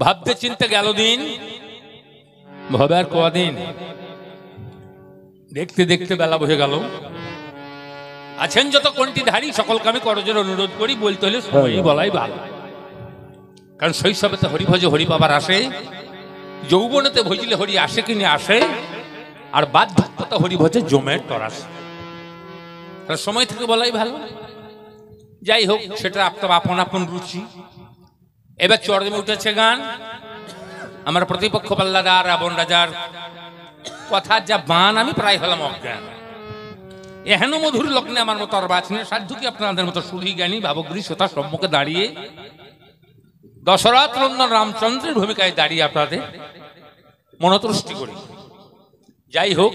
ভাবতে চিনতে গেল দিন, ভাবে আর কদিন, দেখতে দেখতে বেলা বসে গেল। আছেন যত কণ্ঠীধারী সকলকে আমি করজোর অনুরোধ করি, বলতে হলে সময়ই বলাই ভালো। কারণ শৈশবেতে হরি ভজ হরি পাবার আসে, যৌবনেতে ভজিলে হরি আসে কিনে আসে, আর বার্ধক্যতা হরি ভজে জমের তরাস। সময় থেকে বলাই ভালো। যাই হোক, সেটা আপনার আপন আপন রুচি। এবার চরমে উঠেছে গান। আমার প্রতিপক্ষ পাল্লাদার রাবণ রাজার কথার যা বান, আমি প্রায় হলাম অজ্ঞান। এহেন মধুর লগ্নে আমার মতো আর বাঁচনে সাধ্য কি আপনাদের মতো সুধী জ্ঞানী ভাবগ্রী শ্রোতা সম্মুখে দাঁড়িয়ে দশরথ নন্দন রামচন্দ্রের ভূমিকায় দাঁড়িয়ে আপনাদের মনতুষ্টি করি। যাই হোক,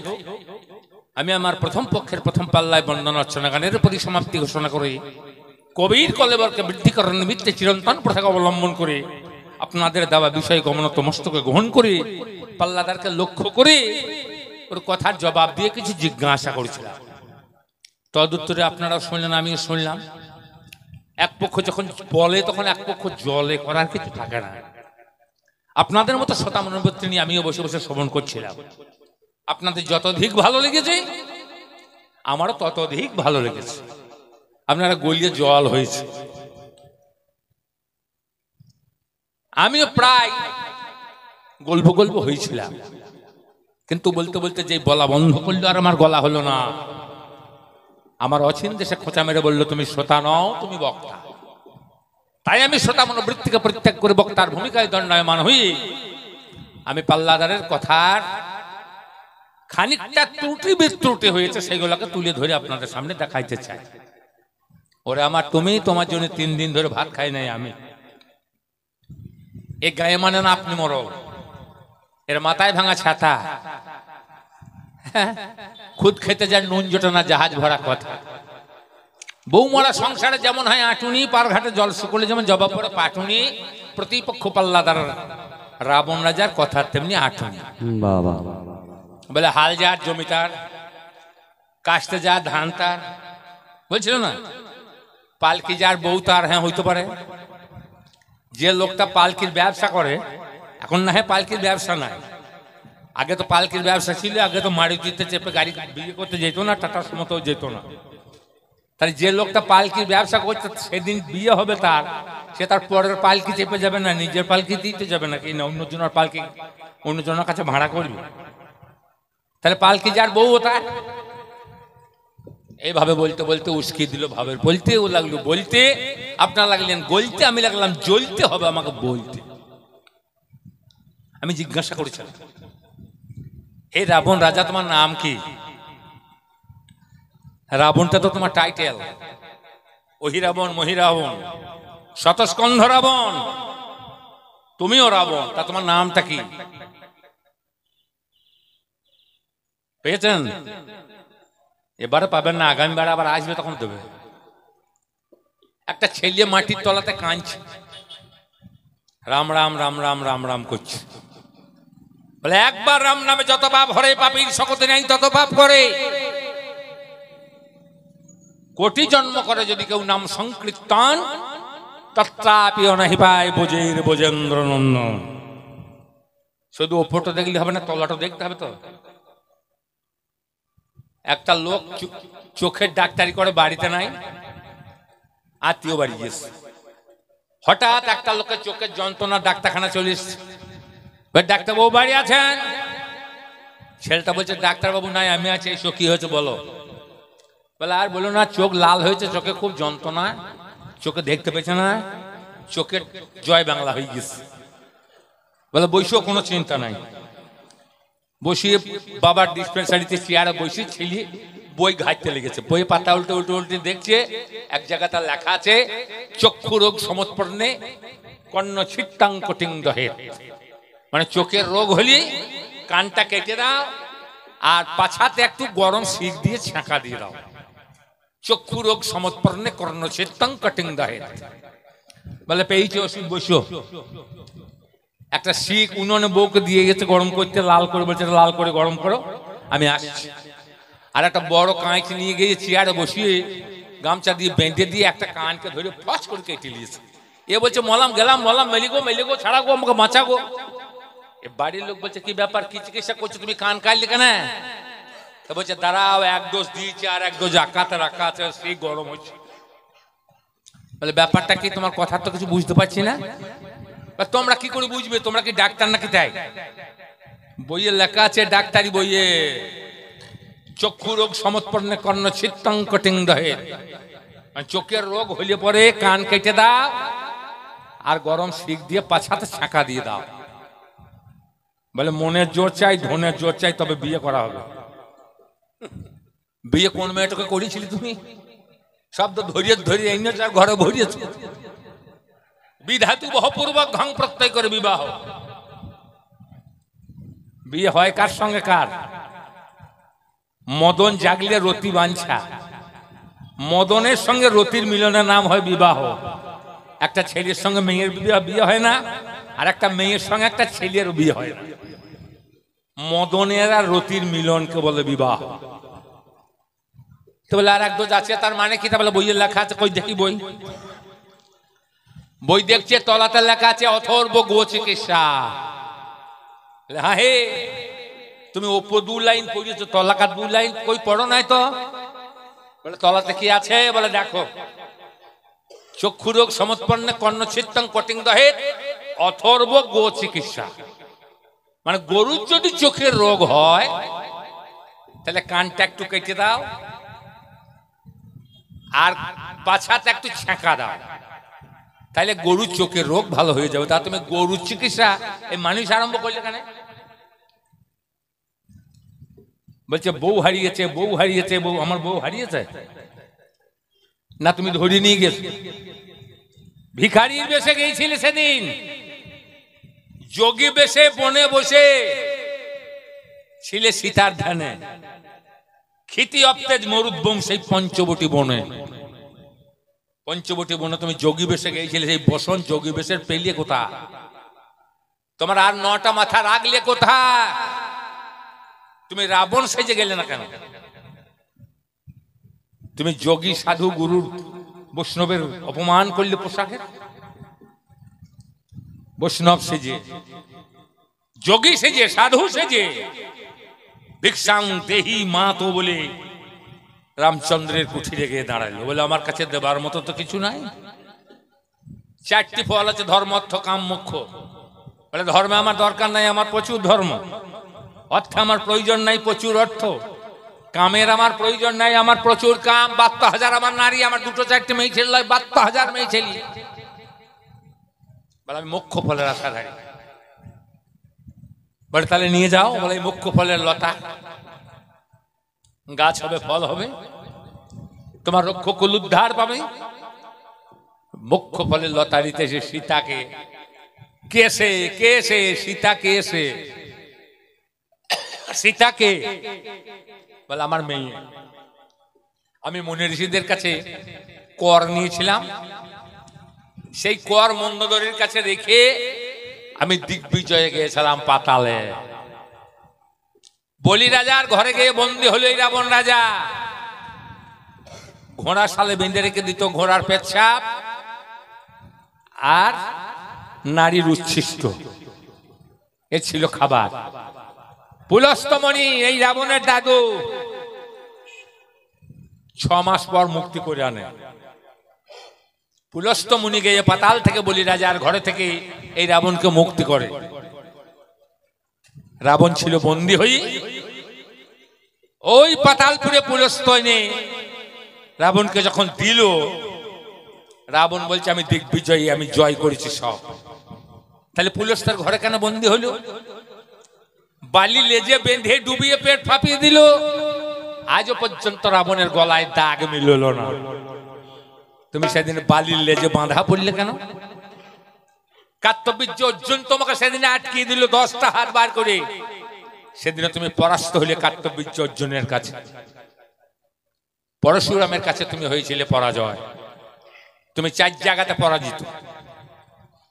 আমি আমার প্রথম পক্ষের প্রথম পাল্লায় বন্দনা অর্চনা গানের পরিসমাপ্তি ঘোষণা করে কবির কলেবরকে বৃদ্ধি করার নিমিত্তে চিরন্তন প্রথাকে অবলম্বন করে আপনাদের দেওয়া বিষয় গমনত মস্তকে গ্রহণ করে পাল্লাদারকে লক্ষ্য করে ওর কথার জবাব দিয়ে কিছু জিজ্ঞাসা করেছিলাম। তদুত্তরে আপনারাও শুনলেন, আমিও শুনলাম। এক পক্ষ যখন বলে তখন এক পক্ষ জলে, করার কিছু থাকে না। আপনাদের মতো শ্রোতা মনোবৃত্তি নিয়ে আমিও বসে বসে শ্রবণ করছিলাম। আপনাদের যতধিক ভালো লেগেছে আমারও ততধিক ভালো লেগেছে। আপনারা গলিয়ে জল হয়েছে। আমিও প্রায় গল্প গল্প হয়েছিলাম, কিন্তু বলতে বলতে যে বলা বন্ধ করলো আর আমার গলা হলো না। আমার অচিন দেশে খোঁচা মেরে বললো, তুমি শ্রোতা নও, তুমি বক্তা। তাই আমি শ্রোতা মনোবৃত্তিকে পরিত্যাগ করে বক্তার ভূমিকায় দণ্ডায়মান হই। আমি পাল্লাদারের কথার খানিকটা ত্রুটি বিত্রুটি হয়েছে, সেগুলোকে তুলে ধরে আপনাদের সামনে দেখাইতে চাই। ওরে আমার, তুমি তোমার জন্য 3 দিন ধরে ভাত খাই নাই আমি। এ গায়ে মানে না আপনি মরো, এর মাথায় ভাঙা ছাতা, খুদ খেতে যান নুন জোটে না জাহাজ ভরা কথা। বউ মরা সংসারে যেমন হয় আটুনি, পার ঘাটে জল শুকলে যেমন জবাব পড়ে পাটুনি, প্রতিপক্ষ পাল্লাদার রাবণ রাজার কথা তেমনি আটুনি। বলে হাল যার জমিদার, কাশতে যার ধান তার, বলছিল না পালকি যার বউ তার। হ্যাঁ, হইতে পারে। যে লোকটা পালকির ব্যবসা করে, এখন না হয় পালকির ব্যবসা নাই, আগে তো পালকির ব্যবসা ছিল। আগে তো মারুতিতে চেপে গাড়ি বিয়ে করতে যেত না, টাটার মতো যেত না। তাহলে যে লোকটা পালকির ব্যবসা করছে সেদিন বিয়ে হবে তার, সে তার পরের পালকি চেপে যাবে না, নিজের পালকি দিতে যাবে নাকি না অন্যজনের পালকি অন্যজনের কাছে ভাড়া করবে? তাহলে পালকি যার বউ তার। এইভাবে বলতে বলতে উস্কি দিল ভাবের বলতে, ও লাগলো বলতে, আপনারা লাগলেন গলতে, আমি লাগলাম জ্বলতে হবে আমাকে বলতে। আমি জিজ্ঞাসা করেছিলাম, হে রাবণ রাজা, তোমার নাম কি? রাবণটা তো তোমার টাইটেল, অহিরাবণ, মহিরাবণ, শতস্কন্ধ রাবণ, তুমিও রাবণ, তা তোমার নামটা কি? পেয়েছেন? এবারে পাবেন না, আগামীবার আবার আসবে তখন দেবে। একটা ছেলে মাটির তলাতে কাঁদছে, রাম রাম রাম রাম রাম রাম করছে। বলে একবার রাম নামে যত পাপ হরে, পাপীর শকতে নেই তত পাপ করে। কোটি জন্ম করে যদি কেউ নাম সংকীর্তন, তত্রাপি অনাহি পায় বোজের বোজেন্দ্র নন্দন। শুধু ওপরটা দেখলে হবে না, তলাটা দেখতে হবে। তো একটা লোক চোখের ডাক্তারি করে, বাড়িতে নাই, আত্মীয় বাড়ি গেছে। হঠাৎ একটা লোকের চোখের যন্ত্রণা, ডাক্তারখানা চলে এসছে। ডাক্তারবাবু বাড়ি আছেন? ছেলেটা বলছে ডাক্তারবাবু নাই, আমি আছি। এসো, কি হয়েছে বলো? বলে আর বলো না, চোখ লাল হয়েছে, চোখে খুব যন্ত্রণা, চোখে দেখতে পেয়েছে না, চোখের জয় বাংলা হয়ে গেছে। বলে বসো, কোনো চিন্তা নাই। বসিয়ে বাবার ডিসপেন্সারিতে চেয়ারে বসে ছেলে বই ঘাটতে লেগেছে। বই পাতা উল্টে উল্টে উল্টে দেখছে, এক জায়গায় তার লেখা আছে চক্ষু রোগ সমৎপর্ণে কর্ণ ছিট্টাং কটিং দহের, মানে চোখের রোগ হলে কানটা কেটে দাও আর পাছাতে একটু গরম শিক দিয়ে ছাঁকা দিয়ে দাও। চক্ষু রোগ সমৎপর্ণে কর্ণ ছিট্টাং কটিং দহের। বলে পেয়েছে ওষুধ, বসো। একটা শিক উনুনে বউকে দিয়ে গেছে গরম করতে, লাল করে বলছে লাল করে গরম করো, আমি আসছি। আর একটা বড় কাঁচ নিয়ে গিয়ে চেয়ারে বসিয়ে গামছা দিয়ে বেঁধে দিয়ে একটা কানকে ধরে ফস করে কেটে নিয়েছে। এ বলছে মলাম গেলাম, মলাম মেলিগো ছাড়া গো, আমাকে বাঁচাগো। এ বাড়ির লোক বলছে কি ব্যাপার, কি চিকিৎসা করছো তুমি, কান কাটলে কেন? তো বলছে দাঁড়াও, এক ডোজ দিয়েছে আর এক ডোজ আকাতে রাখা আছে, সেই গরম হচ্ছে। বলে ব্যাপারটা কি, তোমার কথা তো কিছু বুঝতে পারছি না। তোমরা কি করে বুঝবে, তোমরা কি ডাক্তার নাকি? তাই বইয়ে লেখা আছে, ডাক্তারি বইয়ে, চক্ষু রোগ সমৎপন্ন কর্ণ চিত্তং কটিং দহে, চোখের রোগ হইলে পরে কান কেটে দাও আর গরম শিক দিয়ে পাছাতে ছাঁকা দিয়ে দাও। বলে মনের জোর চাই, ধনের জোর চাই, তবে বিয়ে করা হবে। বিয়ে কোন মেয়েটাকে করেছিলি তুমি? সব তো ধরিয়ে এনে ঘরে ভরিয়েছ। বিধাতু বহুপূর্বক ঘং প্রত্যয় করে বিবাহ। বিয়ে হয় কার সঙ্গে? কার? মদন জাগলে রতি বাঞ্ছা, মদনের সঙ্গে রতির মিলনের নাম হয় বিবাহ। একটা ছেলের সঙ্গে মেয়ের বিয়ে হয় না, আর একটা মেয়ের সঙ্গে একটা ছেলের বিয়ে হয় না। মদনের আর রতির মিলনকে বলে বিবাহ। তো বলে আর এক ডোজ আছে, তার মানে কি? তা বলে বইয়ের লেখা আছে। কই দেখি বই। বই দেখছে, তলাতে লেখা আছে অথর্ব গো চিকিৎসা। হ্যাঁ হে, তুমি ওপর 2 লাইন পড়িয়েছো, তলাকার 2 লাইন কই পড়ো নাই তো? বলে তলাতে কি আছে? বলে দেখো, চক্ষু রোগ সমৎপন্ন কর্ণ চিত্তং কটিং দহে অথর্ব গো চিকিৎসা। মানে গরুর যদি চোখের রোগ হয় তাহলে কানটা একটু কেটে দাও আর পাছাতে একটু ছেঁকা দাও, তাহলে গরুর চোখের রোগ ভালো হয়ে যাবে। তা তুমি গরুর চিকিৎসা এই মানুষ আরম্ভ করলে কেন? বলছে বউ হারিয়েছে, বউ হারিয়েছে, বউ আমার বউ হারিয়েছে না, তুমি ধরে নিয়ে গেছো। ভিখারির বেশে গিয়েছিলে সেদিন, যোগী বেশে বনে বসে ছিলে সীতার ধ্যানে, ক্ষিতি অপ্তেজ মরুদ্বম সেই পঞ্চবটি বনে। পঞ্চবটি বনে তুমি যোগী বেশে গিয়েছিলে, সেই বসন যোগী বেশের পেলিয়ে কোথা? তোমার আর 9টা মাথা রাখলে কোথা? তুমি রাবণ সেজে গেলে না কেন? তুমি যোগী সাধু গুরুর বৈষ্ণবের অপমান করলে পোশাকের। বৈষ্ণব সেজে, যোগী সেজে, সাধু সেজে ভিক্ষাং দেহি মা তো বলে রামচন্দ্রের কুঠিরে গিয়ে দাঁড়ালো। বলে আমার কাছে দেবার মতো তো কিছু নাই। 4টি ফল আছে, ধর্ম অর্থ কাম মোক্ষ। বলে ধর্মে আমার দরকার নাই, আমার প্রচুর ধর্ম। অর্থে আমার প্রয়োজন নাই, প্রচুর অর্থ। কামের আমার প্রয়োজন নাই, আমার প্রচুর কাম। 72,000 আমার নারী, আমার 2-4টে মেয়ে ছেলে নয়, 72,000 মেয়ে ছেলে। বলে আমি মোক্ষ ফলের আশাধারী। বলে তাহলে নিয়ে যাও। বলে এই মোক্ষ ফলের লতা, গাছ হবে, ফল হবে, তোমার রক্ষকুল উদ্ধার পাবে। মোক্ষ ফলের লতা দিতে সে সীতাকে কেসে কেসে সীতাকে এসে সীতাকে বলে আমার মেয়ে। আমি মুনি ঋষিদের কাছে কর নিয়েছিলাম, সেই কর মন্দোদরীর কাছে রেখে আমি দিগ্বিজয়ে গিয়েছিলাম পাতালে। বলি রাজার ঘরে গিয়ে বন্দী হলো এই রাবণ রাজা। ঘোড়া সালে বেঁধে রেখে দিত, ঘোড়ার পেচ্ছাপ আর নারীর উচ্ছিষ্ট, এ ছিল খাবার। পুলস্তমণি এই রাবণের দাদু 6 মাস পর মুক্তি করে আনে। পুলস্ত মুনি গিয়ে পাতাল থেকে বলি রাজার ঘরে থেকে এই রাবণকে মুক্তি করে। রাবণ ছিল বন্দী হই ওই পাতালপুরে। পুলস্ত এনে রাবণকে যখন দিল, রাবণ বলছে আমি দিগ্বিজয়ী, আমি জয় করেছি সব। তাহলে পুলস্তের ঘরে কেন বন্দী হলো? বালি লেজে বেঁধে ডুবিয়ে পেট ফাঁপিয়ে দিল। আজও পর্যন্ত রাবণের গলায় দাগ মিলল না। তুমি সেদিন বালির লেজে বাঁধা পড়লে কেন? কার্তবীর্য অর্জুন তোমাকে সেদিন আটকে দিল 10টা হাত বার করে। সেদিন তুমি পরাস্ত হলে কার্তবীর্য অর্জুনের কাছে। পরশুরামের কাছে তুমি হয়েছিলে পরাজয়। তুমি 4 জায়গাতে পরাজিত।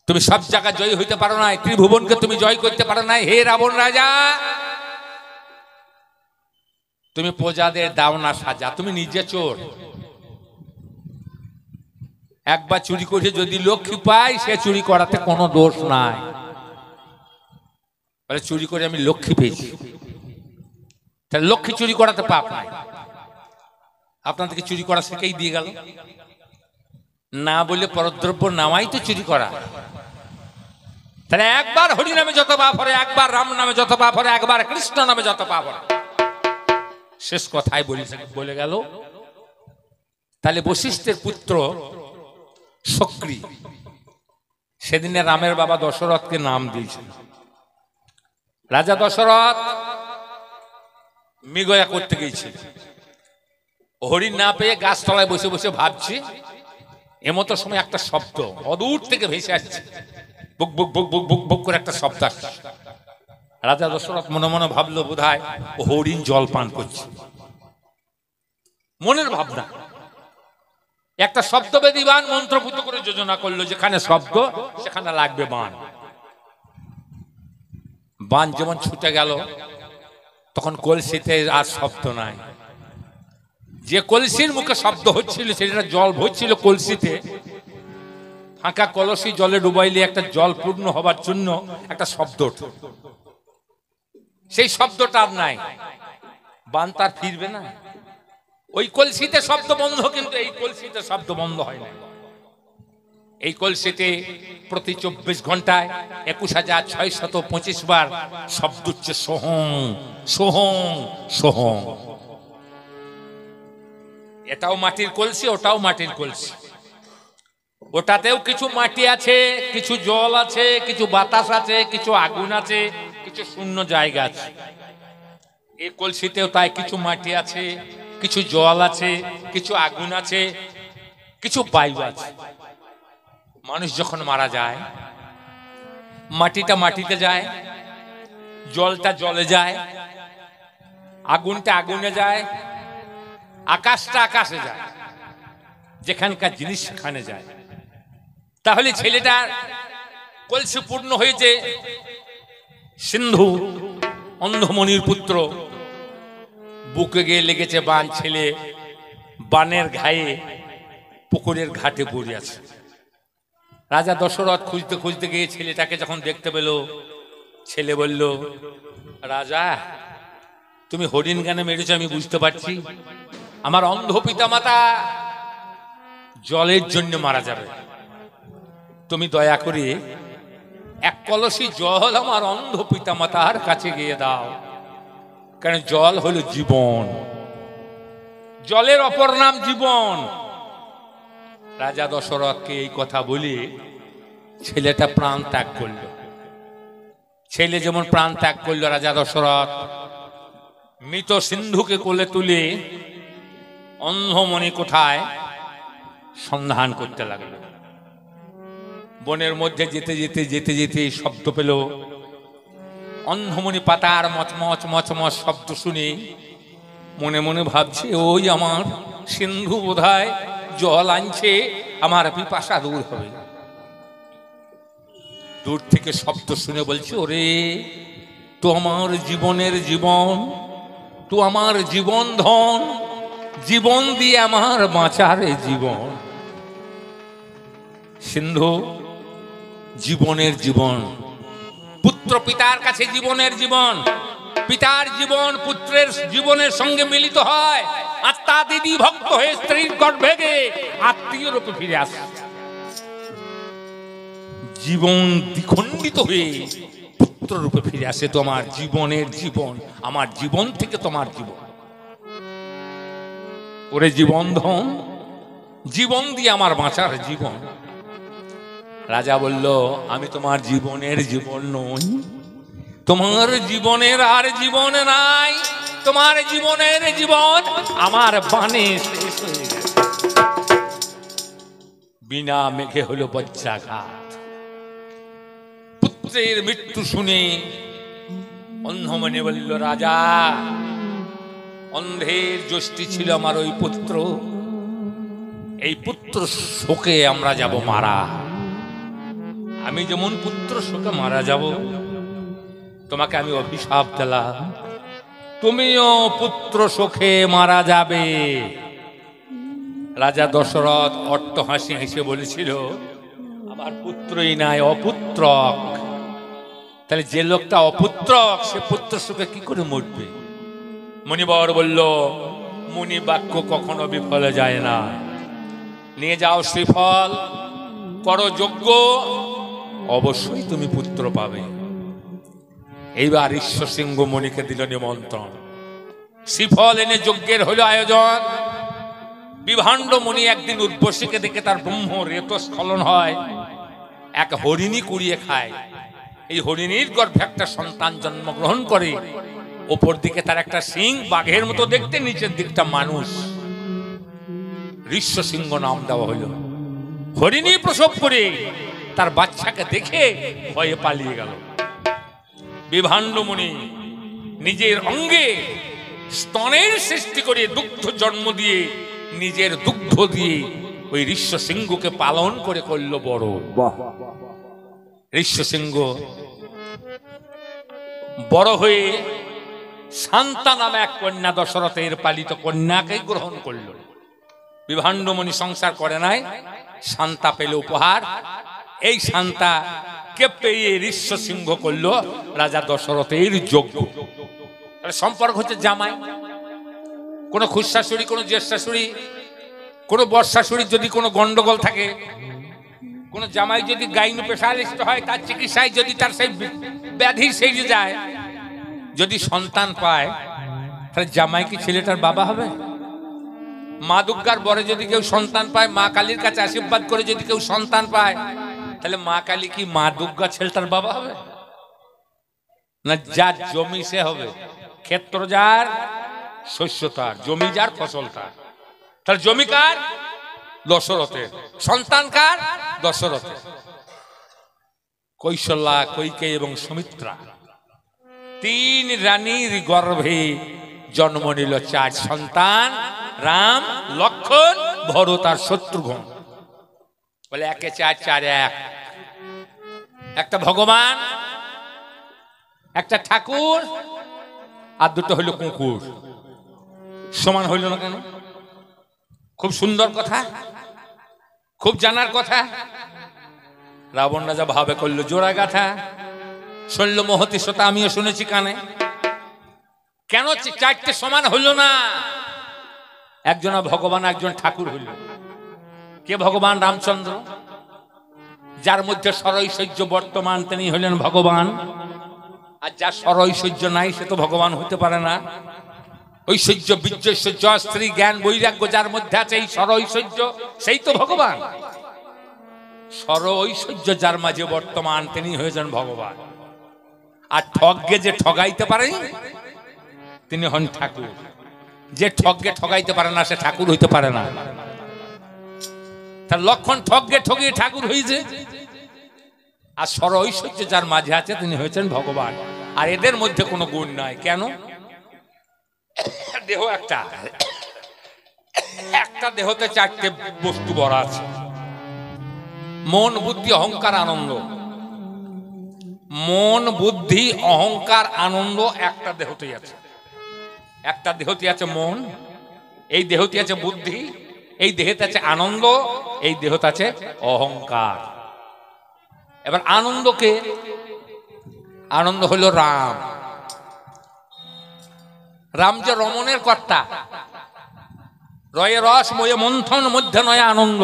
তুমি সব জায়গা জয় হইতে পারো নাই, ত্রিভুবনকে তুমি জয় করতে পারো নাই। হে রাবণ রাজা, তুমি প্রজাদের দাও না সাজা, তুমি নিজে চোর। একবার চুরি করে যদি লক্ষ্মী পাই, সে চুরি করাতে কোনো দোষ নাই। বলে চুরি করে আমি লক্ষ্মী পেয়েছি, তাহলে লক্ষ্মী চুরি করাতে পাপ নাই। আপনাদেরকে চুরি করা শিখেই দিয়ে গেল না, বলে পরদ্রব্য নামাই তো চুরি করা। তাহলে একবার হরি নামে যত পাপ হয়, একবার রাম নামে যত পাপ হয়, একবার কৃষ্ণ নামে যত পাপ হয়। শেষ কথায় বলে গেল। তাহলে বশিষ্ঠের পুত্র শক্রী সেদিনে রামের বাবা দশরথকে নাম দিয়েছিল। রাজা দশরথ মৃগয়া করতে গিয়েছিল, হরিণ না পেয়ে গাছতলায় বসে বসে ভাবছে। এমতো সময় একটা শব্দ অদূর থেকে ভেসে আসছে, বুক বুক বুক বুক বুক বুক করে একটা শব্দ আসছে। রাজা দশরথ মনে মনে ভাবলো বোধহয় হরিণ জল পান করছে। মনের ভাবনা। একটা শব্দবেদী বান মন্ত্রপুত করে যোজনা করলো, যেখানে শব্দ সেখানে লাগবে বান। বান যেমন ছুটে গেল, তখন কলসিতে আর শব্দ নাই। যে কলসির মুখে শব্দ হচ্ছিল সেটা জল ভরছিল কলসিতে। ফাঁকা কলসি জলে ডুবাইলে একটা জল পূর্ণ হবার জন্য একটা শব্দ ওঠে, সেই শব্দটা আর নাই। বান তার ফিরবে না। ওই কলসিতে শব্দ বন্ধ, কিন্তু এই কলসিতে শব্দ বন্ধ হয় না। এই কলসিতে প্রতি 24 ঘন্টায় 21,625 বার শব্দ হচ্ছে সোহং সোহং সোহং। এটাও মাটির কলসি, ওটাও মাটির কলসি। ওটাতেও কিছু মাটি আছে, কিছু জল আছে, কিছু বাতাস আছে, কিছু আগুন আছে, কিছু শূন্য জায়গা আছে। এই কলসিতেও তাই কিছু মাটি আছে, কিছু জল আছে, কিছু আগুন আছে, কিছু বায়ু আছে। মানুষ যখন মারা যায়, মাটিটা মাটিতে যায়, জলটা জলে যায়, আগুনটা আগুনে যায়, আকাশটা আকাশে যায়, যেখানকার জিনিস সেখানে যায়। তাহলে ছেলেটার কলসি পূর্ণ হয়েছে। সিন্ধু অন্ধমণির পুত্র, বুকে গিয়ে লেগেছে বান। ছেলে বানের ঘায়ে পুকুরের ঘাটে পড়ে আছে। রাজা দশরথ খুঁজতে খুঁজতে গিয়ে ছেলেটাকে যখন দেখতে পেল, ছেলে বলল, রাজা তুমি হরিণ গানে মেরেছ আমি বুঝতে পারছি, আমার অন্ধ পিতামাতা জলের জন্য মারা যাবে, তুমি দয়া করে এক কলসি জল আমার অন্ধ পিতামাতার কাছে গিয়ে দাও, কারণ জল হলো জীবন, জলের অপর নাম জীবন। রাজা দশরথকে এই কথা বলে ছেলেটা প্রাণ ত্যাগ করল। ছেলে যেমন প্রাণ ত্যাগ করল, রাজা দশরথ মৃত সিন্ধুকে কোলে তুলে অন্ধমণি কোথায় সন্ধান করতে লাগল। বনের মধ্যে যেতে যেতে যেতে যেতে শব্দ পেল। অন্ধমণি পাতার মচমচ মচমচ শব্দ শুনে মনে মনে ভাবছে, ওই আমার সিন্ধু বোধহয় জল আনছে, আমার পিপাসা দূর হবে। দূর থেকে শব্দ শুনে বলছে, ওরে তো আমার জীবনের জীবন, তো আমার জীবন ধন, জীবন দিয়ে আমার বাঁচার জীবন। সিন্ধু জীবনের জীবন, পুত্র পিতার কাছে জীবনের জীবন, পিতার জীবন পুত্রের জীবনের সঙ্গে মিলিত হয়, আত্মা দিদি ভক্ত হয়ে স্ত্রীর গর্ভে গিয়ে আত্মীয় রূপে ফিরে আসে। জীবন দ্বিখণ্ডিত হয়ে পুত্র রূপে ফিরে আসে। তোমার জীবনের জীবন, আমার জীবন থেকে তোমার জীবন। ওরে জীবন ধন, জীবন দিয়ে আমার বাঁচার জীবন। রাজা বলল, আমি তোমার জীবনের জীবন নই, তোমার জীবনের আর জীবন নাই, তোমার জীবনের জীবন আমার বাণে শেষ হয়ে গেছে। বিনা মেঘে হলো বজ্রাঘাত। পুত্রের মৃত্যু শুনে অন্ধমণি বলল, রাজা অন্ধের যষ্টি ছিল আমার ওই পুত্র, এই পুত্র শোকে আমরা যাব মারা। আমি যেমন পুত্র শোকে মারা যাব, তোমাকে আমি অভিশাপ দিলাম, তুমিও পুত্র শোকে মারা যাবে। রাজা দশরথ অট্ট হাসি হেসে বলেছিল, আমার পুত্রই নাই, অপুত্রক। তাহলে যে লোকটা অপুত্রক সে পুত্র সুখে কি করে মরবে? মুনিবর বলল, মুনি বাক্য কখনো বিফলে যায় না। নিয়ে যাও শ্রীফল, করো যজ্ঞ, অবশ্যই তুমি পুত্র পাবে। এইবার ঈশ্বর সিংহ মুনিকে দিল নিমন্ত্রণ। শ্রীফল এনে যজ্ঞের হলো আয়োজন। বিভাণ্ড মুনি একদিন উর্বশীকে দেখে তার ব্রহ্ম রেতস্খলন হয়, এক হরিণী কুড়িয়ে খায়। এই হরিণীর গর্ভে একটা সন্তান জন্মগ্রহণ করে। ওপর দিকে তার একটা সিং বাঘের মতো দেখতে, নিচের দিকটা মানুষ। ঋষ্য সিংহ নাম দেওয়া হলো। হরিণী প্রসব করে তার বাচ্চাকে দেখে ভয়ে পালিয়ে গেল। বিভাণ্ড মুনি নিজের অঙ্গে স্তনের সৃষ্টি করে দুগ্ধ জন্ম দিয়ে, নিজের দুগ্ধ দিয়ে ওই ঋষ্য সিংহকে পালন করে করল বড়। ঋষ্য সিংহ বড় হয়ে শান্তা নামে এক কন্যা, দশরথের পালিত কন্যাকে গ্রহণ করল। বিভাণ্ড মুনি সংসার করে নাই, শান্তা পেল উপহার। এই শান্তা কে পেয়ে ঋষ্য সিংহ করল রাজা দশরথের যোগ্য। সম্পর্ক হচ্ছে জামাই। কোন খুশাশুড়ি, কোন জ্যেষ্ঠাশুড়ি, কোন বর্ষাশুড়ির যদি কোনো গন্ডগোল থাকে, কোন জামাই যদি গাইনো স্পেশালিস্ট হয়, তার চিকিৎসায় যদি তার সেই ব্যাধি সেরে যায়, যদি সন্তান পায়, তাহলে জামাই কি ছেলেটার বাবা হবে? মা দুর্গার বরে যদি কেউ সন্তান পায়, মা কালীর কাছে আশীর্বাদ করে যদি কেউ সন্তান পায়, তাহলে মা কালী কি মা দুর্গা ছেলেটার বাবা হবে? না, যার জমি সে হবে। ক্ষেত্র যার, শস্য তার, জমি যার, ফসল তার। তাহলে জমি কার? দশরথের। সন্তান কার? দশরথের। কৌশল্যা, কৈকেয়ী এবং সুমিত্রা তিন রানীর গর্ভে জন্ম নিল চার সন্তান, রাম, লক্ষ্মণ, ভরত আর শত্রুঘ্ন। বলে একে চার, চার এক। একটা ভগবান, একটা ঠাকুর, আর দুটো হইল কুকুর। সমান হইল না কেন? খুব সুন্দর কথা, খুব জানার কথা। রাবণ রাজা ভাবে করলো জোড়া গাথা। শৈল্য মহতি শ্রোতা, আমিও শুনেছি কানে। কেন চারটে সমান হইল না? একজন ভগবান, একজন ঠাকুর হইল। কে ভগবান? রামচন্দ্র। যার মধ্যে সরৈশ্বর্য বর্তমান, তিনি হইলেন ভগবান। আর যার সরৈশ্বর্য নাই, সে তো ভগবান হইতে পারে না। ঐশ্বর্য, বীর্যৈশ্বর্য, স্ত্রী, জ্ঞান, বৈরাগ্য যার মধ্যে আছে, এই সরৈশ্বর্য, সেই তো ভগবান। সরৈশ্বর্য যার মাঝে বর্তমান, তিনি হয়েছেন ভগবান। আর ঠগকে যে ঠগাইতে পারে, তিনি হন ঠাকুর। যে ঠগকে ঠগাইতে পারে না, সে ঠাকুর হইতে পারে না। তার লক্ষণ ঠগকে ঠগিয়ে ঠাকুর হয়েছে। আর সরৈশ্বর্য যার মাঝে আছে, তিনি হয়েছেন ভগবান। আর এদের মধ্যে কোনো গুণ নাই। কেন? দেহ একটা, একটা দেহতে চারটে বস্তু ভরা আছে। মন, বুদ্ধি, অহংকার, আনন্দ। মন, বুদ্ধি, অহংকার, আনন্দ একটা দেহতেই আছে। একটা দেহতে আছে মন, এই দেহতে আছে বুদ্ধি, এই দেহতে আছে আনন্দ, এই দেহতে আছে অহংকার। এবার আনন্দকে, আনন্দ হইল রাম। রাম যে রমণের কর্তা। রয়ে রস, ময়ে মন্থন, মধ্যে নয় আনন্দ।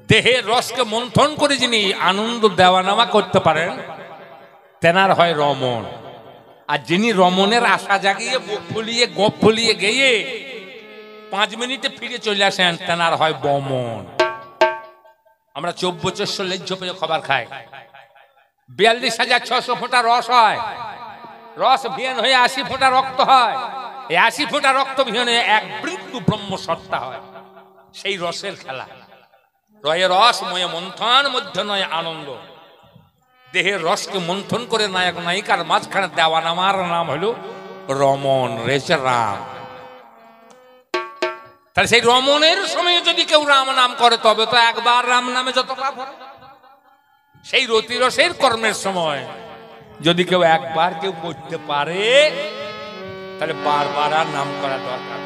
দেহের রসকে মন্থন করে যিনি আনন্দ দেওয়া নামা করতে পারেন, তেনার হয় রমণ। আর যিনি রমণের আশা জাগিয়ে, বুক ফুলিয়ে, গোপ ফুলিয়ে গেয়ে 5 মিনিটে ফিরে চলে আসেন, তেনার হয় বমন। আমরা 2400 লেজ্জ পেয়ে খাবার খাই। 42,600 ফোঁটা রস হয়। রস ভিয়ন হয়ে 80 ফোঁটা রক্ত হয়। এই 80 ফোঁটা রক্ত ভিয়ন হয়ে এক বৃন্দু ব্রহ্মসত্তা হয়। সেই রসের খেলা। রয়ে রস, ময়ে মন্থন, মধ্যে নয় আনন্দ। দেহের রসকে মন্থন করে নায়ক নায়িকার মাঝখানে দেওয়া নামার নাম হলো রমণ, রেছে রাম। তাহলে সেই রমণের সময় যদি কেউ রাম নাম করে, তবে তো একবার রাম নামে যত পাপ হয়। সেই রতিরসের কর্মের সময় যদি কেউ একবার কেউ করতে পারে, তাহলে বারবার আর নাম করা দরকার।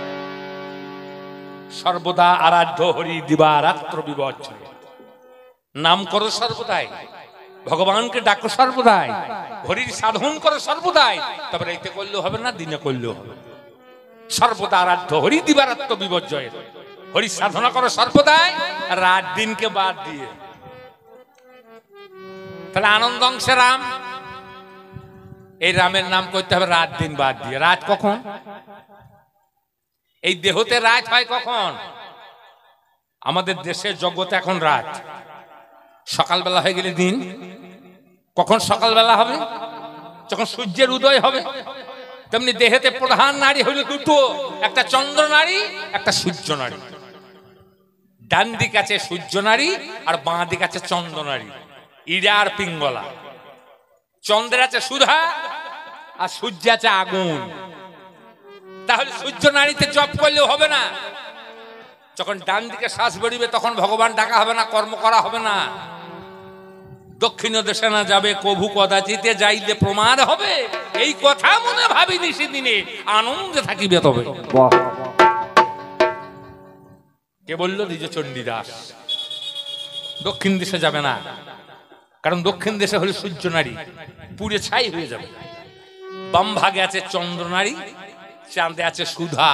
সর্বদা আরাধ্য হরি দিবা রাত্র বিবর্জয়, নাম করো সর্বদাই, ভগবানকে ডাকো সর্বদাই, হরির সাধন করো সর্বদাই। তবে রাইতে করলেও হবে না, দিনে করলেও হবে। সর্বদা আরাধ্য হরি দিবা রাত্র বিবর্জয়, হরি সাধনা করো সর্বদাই, রাত দিনকে বাদ দিয়ে। তাহলে আনন্দ অংশে রাম, এই রামের নাম করতে হবে রাত দিন বাদ দিয়ে। রাত কখন? এই দেহতে রাত হয় কখন? আমাদের দেশের জগতে এখন রাত, সকালবেলা হয়ে গেলে দিন। কখন সকালবেলা হবে? যখন সূর্যের উদয় হবে। তেমনি দেহেতে প্রধান নারী হইল দুটো, একটা চন্দ্র নারী, একটা সূর্য নারী। ডান দিক আছে সূর্য নারী আর বাঁ দিক আছে চন্দ্র নারী, ইড়া আর পিঙ্গলা। চন্দ্রের আছে সুধা আর সূর্য আছে আগুন। তাহলে সূর্য নারীতে জপ করলেও হবে না। যখন ডান দিকে শ্বাস বেরিবে তখন ভগবান ডাকা হবে না, কর্ম করা হবে না। দক্ষিণ দেশে না যাবে কভু কদাচিতে যাইলে প্রমাদ হবে, এই কথা মনে ভাবিনি সেদিনে আনন্দে থাকিবে। তবে কে বললো? দ্বিজ চণ্ডীদাস। দক্ষিণ দেশে যাবে না, কারণ দক্ষিণ দেশে হলে সূর্য নারী পুড়ে ছাই হয়ে যাবে। বাম ভাগে আছে চন্দ্র নারী, চাঁদে আছে সুধা।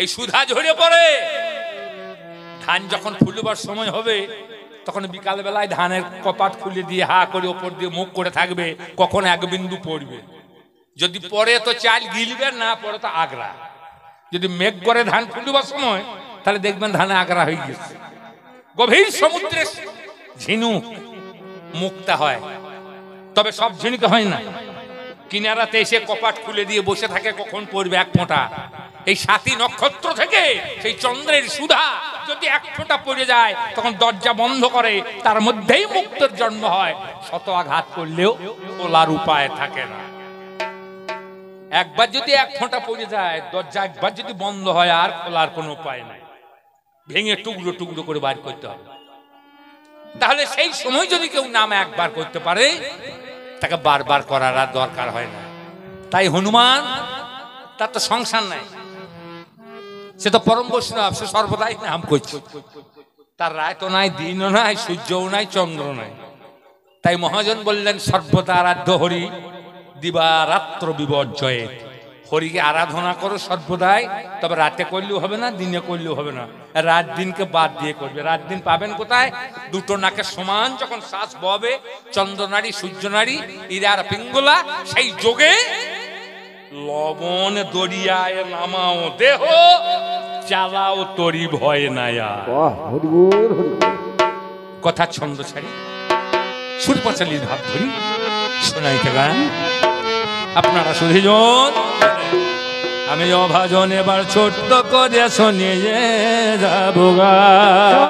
এই সুধা ঝরে পড়ে। ধান যখন ফুলবার সময় হবে তখন বিকাল বেলায় ধানের কপাট খুলে দিয়ে হা করে ওপর দিয়ে মুখ করে থাকবে, কখন এক বিন্দু পড়বে। যদি পড়ে তো চাল গিলবে, না পড়ে তো আগরা। যদি মেঘ করে ধান ফুলবার সময় তাহলে দেখবেন ধানে আগরা হয়ে গেছে। গভীর সমুদ্রে ঝিনুক মুক্তা হয়, তবে সব ঝিনুক হয় না। কিনারাতে এসে কপাট খুলে দিয়ে বসে থাকে, কখন পড়বে এক ফোঁটা। এই সাতী নক্ষত্র থেকে সেই চন্দ্রের সুধা যদি এক ফোঁটা পড়ে যায় তখন দরজা বন্ধ করে, তার মধ্যেই মুক্তের জন্ম হয়। শত আঘাত করলেও তোলার উপায় থাকে না। একবার যদি এক ফোঁটা পড়ে যায়, দরজা একবার যদি বন্ধ হয়, আর খোলার কোনো উপায় নাই, ভেঙে টুকরো টুকরো করে বার করতে হবে। তাহলে সেই সময় যদি কেউ নাম একবার করতে পারে, তাকে বারবার করার আর দরকার হয় না। তাই হনুমান, তার তো সংসার নাই, সে তো পরম বৈষ্ণব, সে সর্বদাই নাম করছে। তার রাত নাই, দিনও নাই, সূর্যও নাই, চন্দ্র নাই। তাই মহাজন বললেন সর্বদা আরাধ্য হরি দিবা রাত্র বিবর্জয়ে, হরিকে আরাধনা করো সর্বদাই। তবে রাতে করলেও হবে না, দিনে করলেও হবে না, রাত দিনকে বাদ দিয়ে করবে। রাত দিন পাবেন কোথায়? দুটো নাকে সমান যখন শ্বাস ববে, চন্দ্র নারী সূর্য নারী ইরার পিঙ্গলা, সেই যোগে লবণ দরিয়ায় নামাও দেহ, চালাও তরি ভয় নায়া। কথা ছন্দ ছাড়ি সুরপাচালির ভাব ধরি শোনাইতে গান। আপনারা শুধিজন, আমি অভাজন এবার ছোট্ট করে শুনিয়ে যাবো গা।